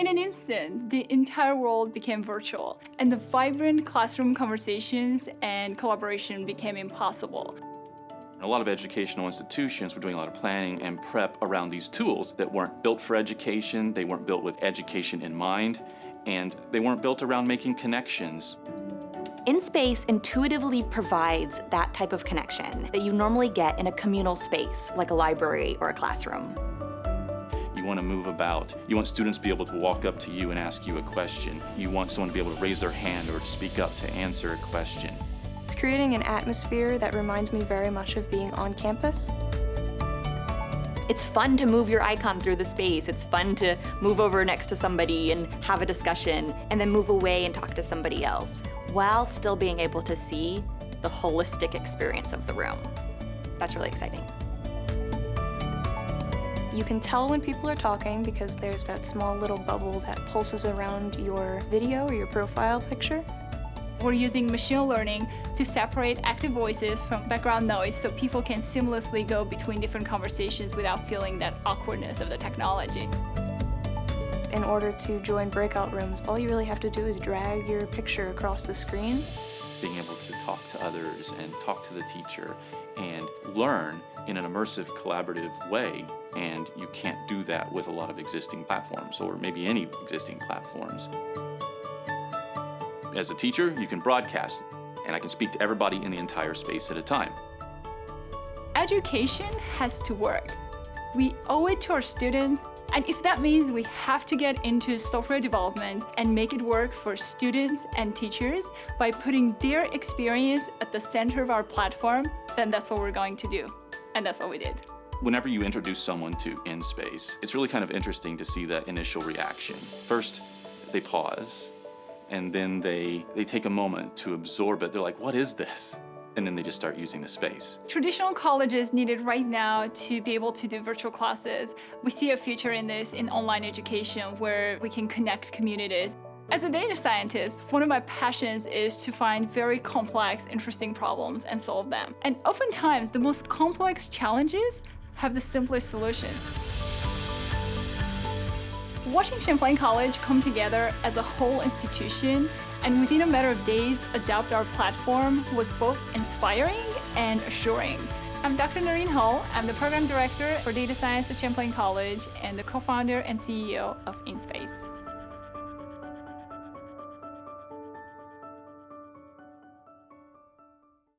In an instant, the entire world became virtual, and the vibrant classroom conversations and collaboration became impossible. A lot of educational institutions were doing a lot of planning and prep around these tools that weren't built for education, they weren't built with education in mind, and they weren't built around making connections. InSpace intuitively provides that type of connection that you normally get in a communal space, like a library or a classroom. You want to move about. You want students to be able to walk up to you and ask you a question. You want someone to be able to raise their hand or to speak up to answer a question. It's creating an atmosphere that reminds me very much of being on campus. It's fun to move your icon through the space. It's fun to move over next to somebody and have a discussion, and then move away and talk to somebody else, while still being able to see the holistic experience of the room. That's really exciting. You can tell when people are talking because there's that small little bubble that pulses around your video or your profile picture. We're using machine learning to separate active voices from background noise so people can seamlessly go between different conversations without feeling that awkwardness of the technology. In order to join breakout rooms, all you really have to do is drag your picture across the screen. Being able to talk to others and talk to the teacher and learn in an immersive, collaborative way, and you can't do that with a lot of existing platforms, or maybe any existing platforms. As a teacher, you can broadcast, and I can speak to everybody in the entire space at a time. Education has to work. We owe it to our students, and if that means we have to get into software development and make it work for students and teachers by putting their experience at the center of our platform, then that's what we're going to do. And that's what we did. Whenever you introduce someone to InSpace, it's really kind of interesting to see that initial reaction. First, they pause, and then they take a moment to absorb it. They're like, what is this? And then they just start using the space. Traditional colleges need it right now to be able to do virtual classes. We see a future in this in online education where we can connect communities. As a data scientist, one of my passions is to find very complex, interesting problems and solve them. And oftentimes, the most complex challenges have the simplest solutions. Watching Champlain College come together as a whole institution and within a matter of days adopt our platform was both inspiring and assuring. I'm Dr. Noreen Hall. I'm the Program Director for Data Science at Champlain College and the co-founder and CEO of InSpace.